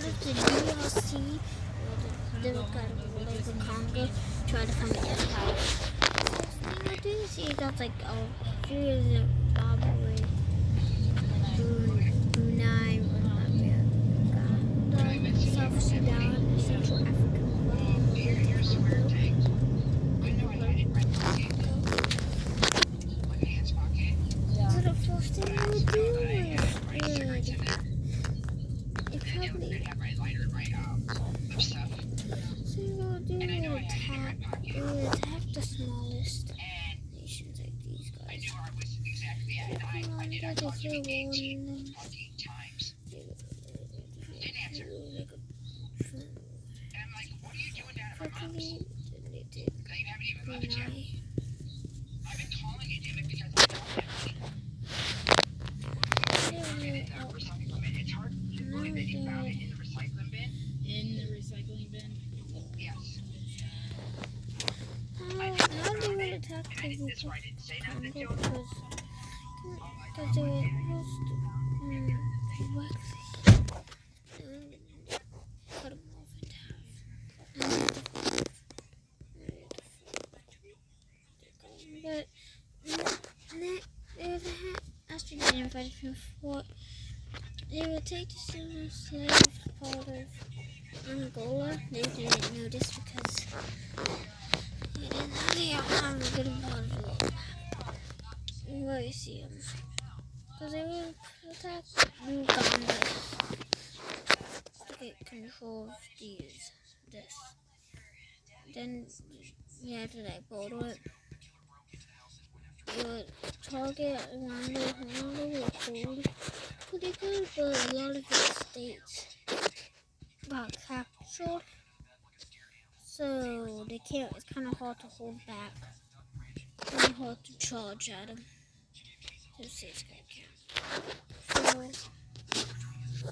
of the DRC, the Democratic Republic of Congo, try to find the empire. So thing I do see you got like Zimbabwe, Brunei, Uganda, South Sudan, Central Africa. So the first thing we'll do is we'll attack the smallest nations like these guys. That's why I didn't say that because they were supposed to cut them off in half. But they would after getting invited before, they would take the slave part of Angola. They didn't know this because they have a good part of it. Where you see them. Because they will attack Uganda to get control of this. Then, after they border it, they would target Rwanda with food. Pretty good, but a lot of its states got captured. So they can't, it's kind of hard to hold back. Kind of hard to charge at them. Those states got captured.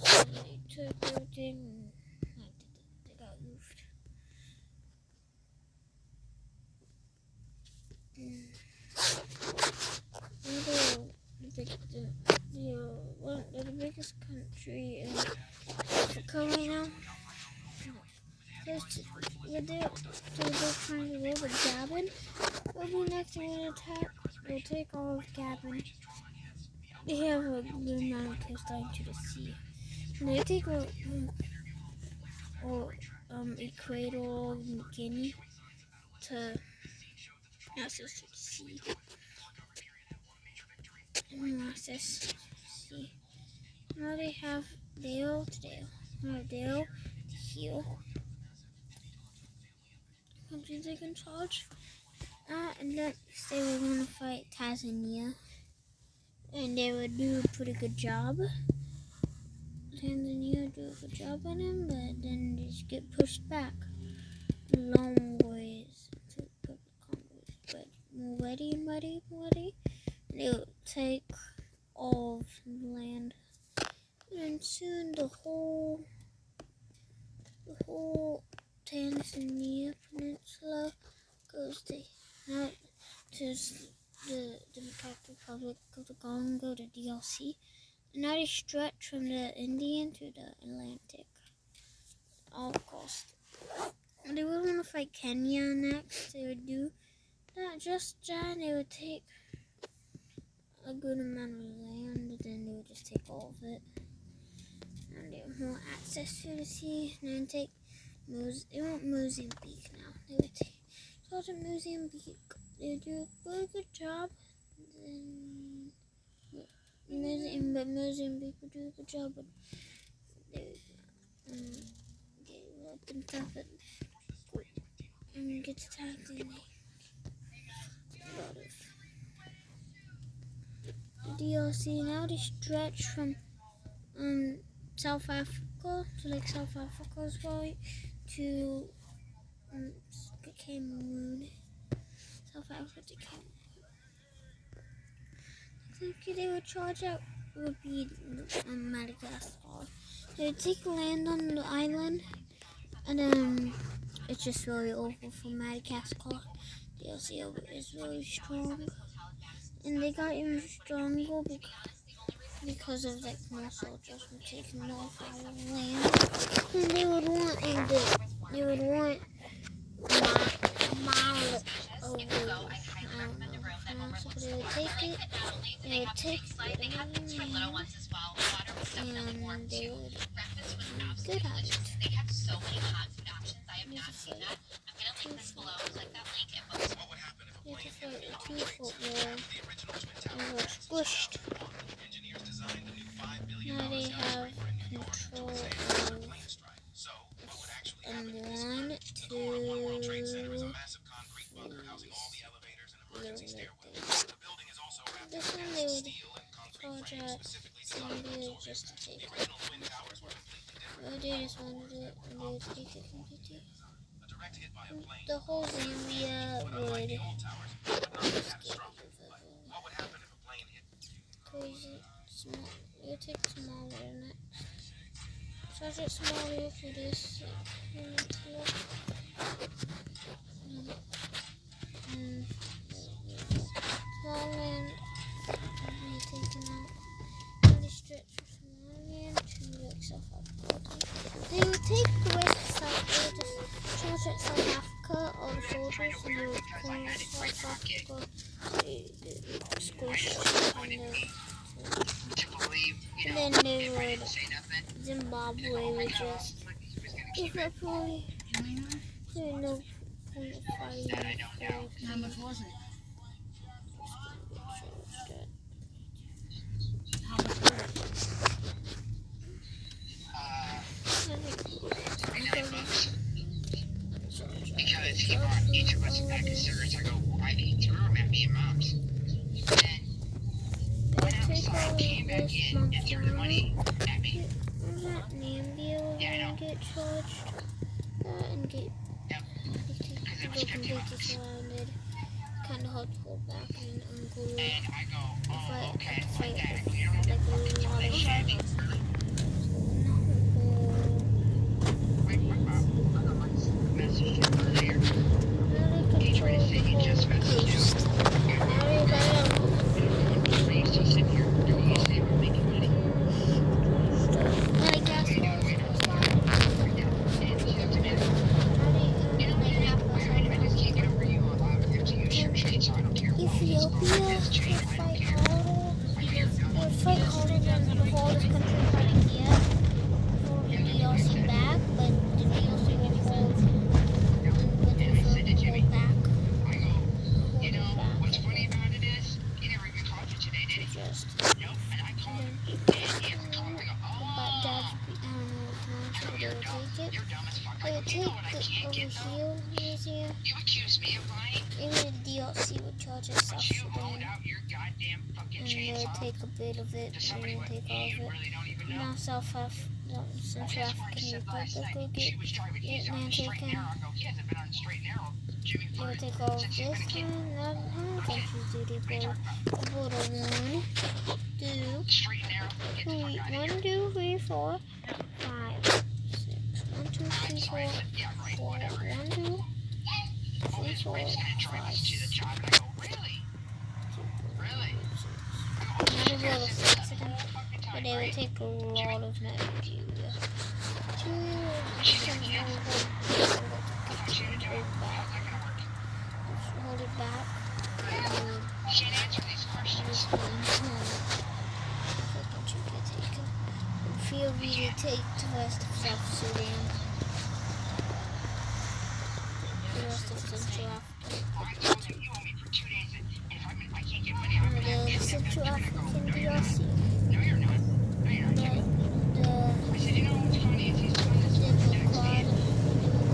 So they took everything and they got moved. They're the biggest country in Africa right now. First, they're trying to live with Gabon. We'll be next to attack. We'll take all of Gabon. They have a good amount of coastline to the sea. And they take Equatorial Guinea to access to the sea. Access to the sea. Now they have Dale to heal. Countries they can charge. And let's say we're going to fight Tanzania. And they would do a pretty good job. Tanzania do a good job on them, but then they just get pushed back a long ways to the Congo. But ready. They would take all of the land. And soon the whole Tanzania peninsula goes to the Democratic Republic of the Congo, the DRC. And now they stretch from the Indian to the Atlantic. All coast. And they would want to fight Kenya next. They would do not just that, they would take a good amount of land, and then they would just take all of it. And they have more access to the sea, and then take they want Mozambique now. They would take Mozambique. They would do a really good job. But Mozambique would do a good job, but they would let them tap it and get attacked, and the DRC now they stretch from South Africa to like South Africa's right to Cameroon. South Africa to Cameroon. I think they would charge out would be Madagascar. They would take land on the island, and then it's just really awful for Madagascar. The DRC is really strong, and they got even stronger because of like more soldiers were taking off our land. And they would want mile away. I don't know. So they would take it. They would take it and they would get at it. It's a 2-foot wall. And we're squished. Now they have control of and 1, 2, 3. This one they would charge at Zambia just to take it. They just wanted it and they would take it completely. The whole Zambia would escape. Crazy. Small. It would take smaller next. Charge it smaller for this. Small land be taken out. And the stretch for small land to like South Africa. They would take the rest of South Africa, just charge at South Africa, all the soldiers, and they would corner South Africa. They squished and then they would Zimbabwe would just evaporate. There was no point of fighting. How much was it? How much was it? Because he brought each of us a pack of cigarettes. I go, he threw them at me and Mom's. And then when I came back in and threw the money at me. That Namibia was gonna get charged. And get completely surrounded. Kinda hard to hold back and Angola. And I go, oh, okay. Fight Like like a lot of message earlier. He tried to say he just messaged you. We used to sit here. We used to be making money. Like that's what Ethiopia would fight harder than the whole country fighting yet for the DRC back, but the DRC would hold back. You know, what's funny about it is, he never even called you today, did he? Just Nope, and I called him, and he hasn't called me. I go, but Dad, I don't know what time they would take it. you're dumb as fuck. They I would go, you take know what I the can't get though? overheal museum. You accuse me of lying, Even the DRC would charge us South but you hold Sudan. out your goddamn fucking And they would chainsaw take a bit of it to and somebody then what take all you of it. really don't even know. Now Central African Republic will get She was driving it easy on man the straight and taken. narrow. I go, he hasn't been on the straight and narrow. Jimmy They would Ford, take all of since he's this been a kid. and that country's duty What are you border. talking about? Border 1, 2, Straight and narrow? Get the fuck out of here. 1, 2, 3, 4, 5, 6. 1, 2, 3, 4, Yeah, right, 4. 1, whatever. 2, Oh, 3, his 4, wife's gonna drive 5, us to the 6. job. And I go, really? Really? I go, Not a oh, lot of shit, accident, that's the whole fucking but time, they would right? take a lot of Nigeria. She's gonna cancel. I thought she would do it. How's that gonna work? Hold it back. She can't answer these questions. Feel free to take the rest of South Sudan. The rest of Central Africa. I told him you owe me for 2 days, and if I can't get money, I'm gonna have The to Central African No, you're not. DRC. No, you're not. No, you're not, Jimmy. I said, you know what's funny is he's doing this with the tax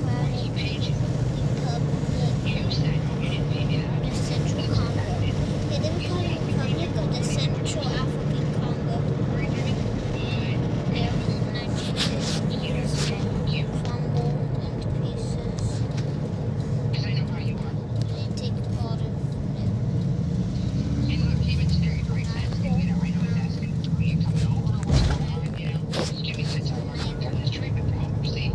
man. He paid you. You said, oh, you didn't pay me that. The Central Congo. They didn't call it Republic of the Central African Congo. Right, Jimmy? Their 1950 years crumbled into pieces. Because I know how you are. They take part of it. And look, even today, right, asking, you know, I know he's asking, are you coming over or what's going on, you know? Jimmy said something like, got his treatment from overseas.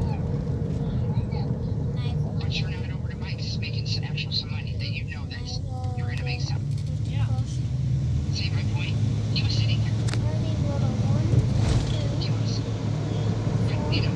But you're not over to Mike's making some money that you know that's, you're going to make some. See my point? He was sitting there. He was. You know,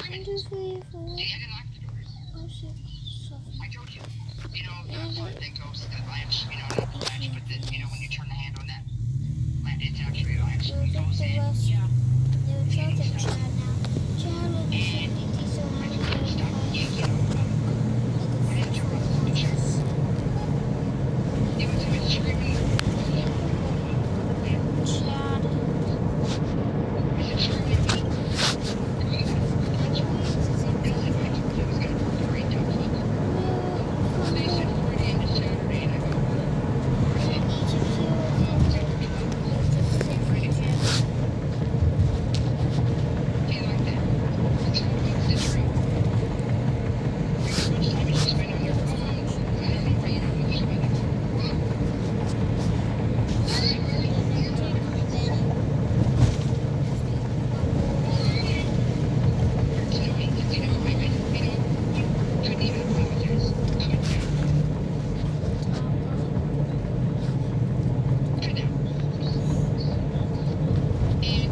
screaming. 1, 2, 3, 4. See, I didn't lock the doors. 5, 6, 7. I told you. You know, that part that goes to the latch, you know, not the latch, but the, you know, when you turn the hand on that, it's actually a latch. It goes in. Yeah. They were charging Chad now. Chad will be And 70, so I I'm told her to stop yanking on the button. I didn't turn off the picture. It was screaming. Chad. I said, screaming at me.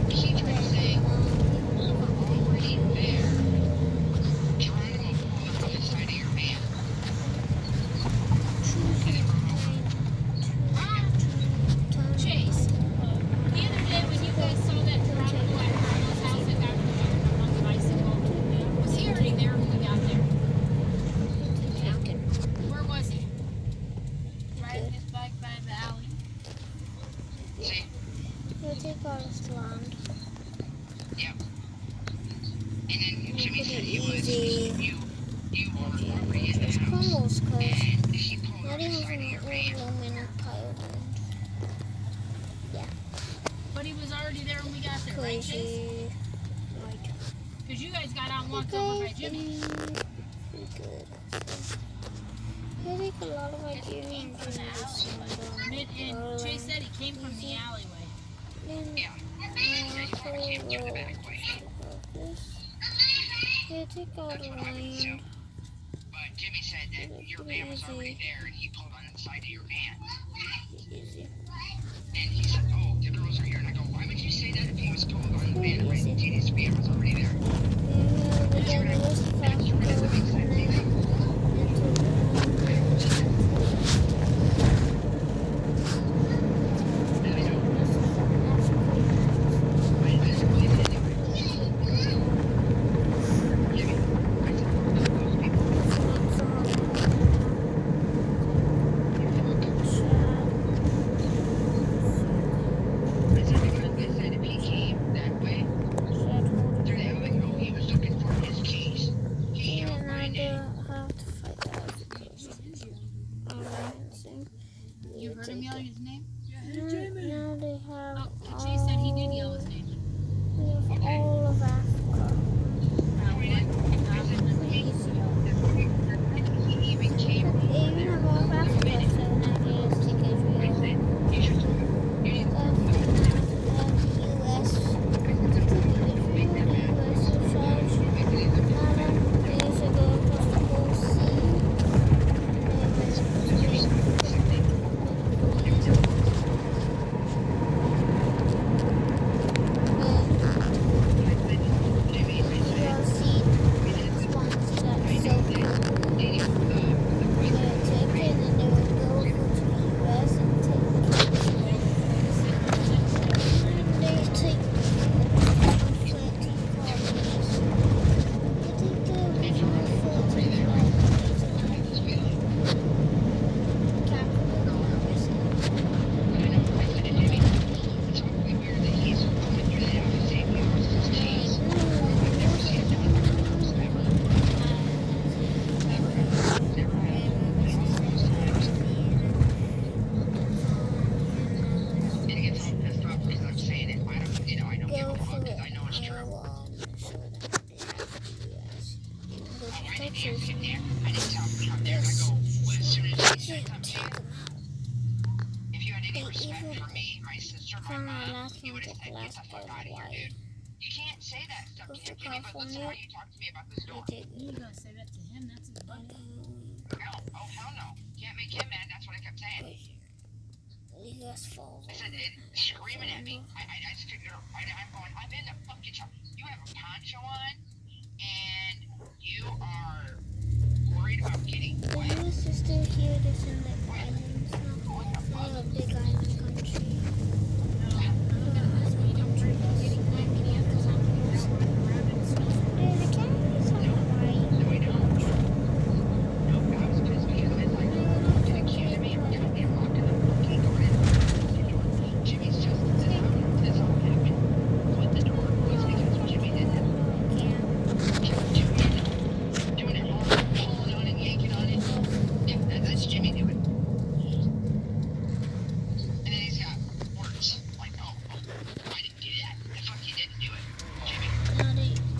Chase, the other day when you guys saw that Geronimo at Grandma's house that got retired on the bicycle, was he already there when we got there? Where was he? Riding his bike by the alley. See? He'll take all this land. Yep. And then Jimmy said Pretty easy. you were already in the Just house. crumbles, cause And she pulled not off the even side of from your the van. old Roman Empire land. But he was already there when we got there, right, Chase? Crazy. Right. Because you guys got out and walked over by Jimmy. Pretty good. I think a lot of Because he ideas came from the alleyway. And Chase said he came from the alleyway. Yeah. Yeah, you probably came through the back way. Yeah, take all That's the what I would assume. land. But Jimmy said that your van was already there and he pulled on the side of your van. Easy. And he said, oh, the girls are here. And I go, why would you say that if he was pulled on the van already? His van was already there. Yeah, but then the rest of That sort of doesn't make sense either. And I know. I didn't believe it anyway. Jimmy, I said, those people. I said, because they said if he came that way, through the alley, oh, he was looking for his keys. He yelled my name. You heard him yelling his name? Now they have Oh, Chase said he did yell his name. we have all of Africa. No, he didn't. I said, he even came over They there. have all of Africa, so now they just think it's I real. said, you should tell him. You need to tell him. US. Make that man. US in charge. Years ago across the whole sea. DRC sponsors that so they take it and then they will go over to the US and they take 13 colonies. I think the original 14 colonies capital go for it. If you had any respect for me, my sister, my Found my mom, last you one would have took said, last get the fuck goes out of here, Hawaii. dude. You can't say that stuff to him, Jimmy, but listen how you talk to me about this door. You gotta say that to him, that's his buddy. No, oh hell no. Can't make him mad, that's what I kept saying. US falls. I said, screaming at me. I just couldn't get her. I'm going, I'm in the fucking shop. You have a poncho on? and you are worried about getting The wet. US is still here to send the islands. It's not a big island country.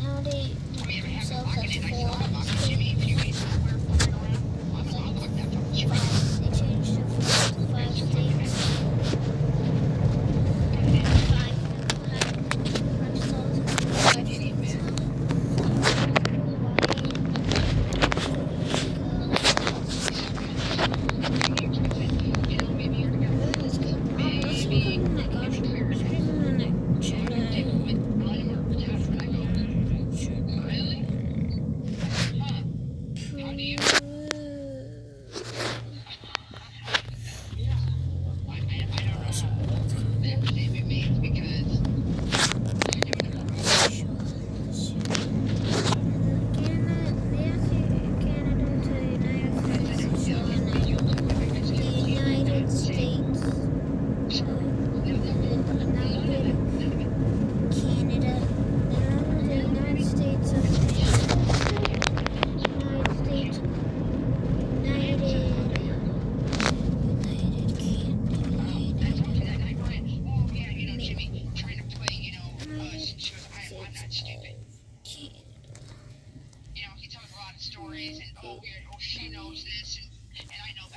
Now they make themselves as four states. Five. They changed it from 5 states.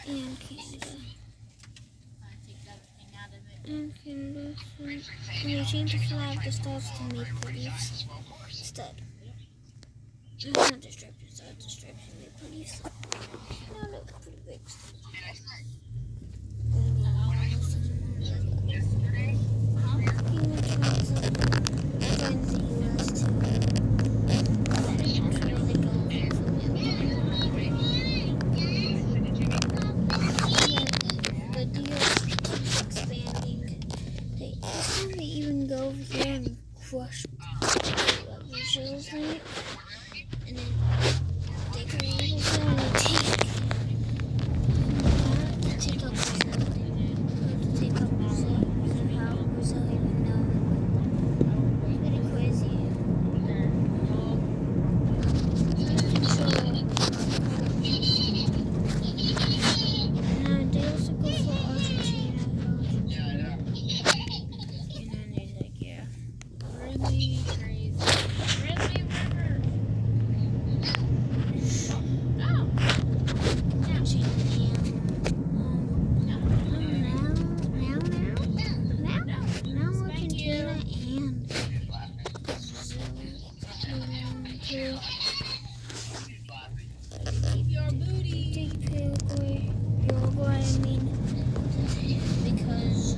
And Canada. And Canada. When you change the flag, the stars to maple leaves instead. It's not the stripes, it's not the stripes and maple leaves. Now look, pretty big. They even go over here and crush visuals like, and then they can over here and they take up Brazil. Take up Brazil. And how Brazil even know. It's pretty crazy. And they also go for Argentina. Really crazy. Really river. Oh. Now Argentina and Brazil. Keep your booty. Uruguay, I mean, because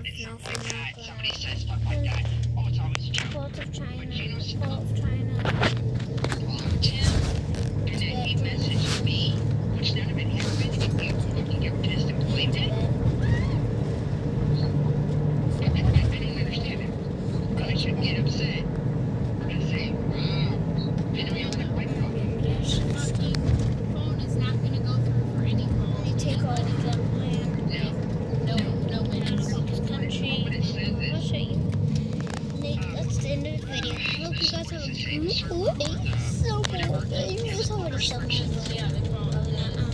from like that. America. Somebody says stuff like that. Oh, it's always a joke. Fault of China. When Gino's Fault of China. blocked him, and then he messaged me, which none of it happened, and you fucking get pissed and blamed it? I don't understand it. I shouldn't get upset. I say, wow. I know you're gonna win from This fucking phone is not gonna go through for any phone. Let me take all of them land. No. No I don't know this country. But it says I'll it. show you. That's the end of the video. I hope you guys have a good day. So cool. You guys already saw me. Yeah, the phone.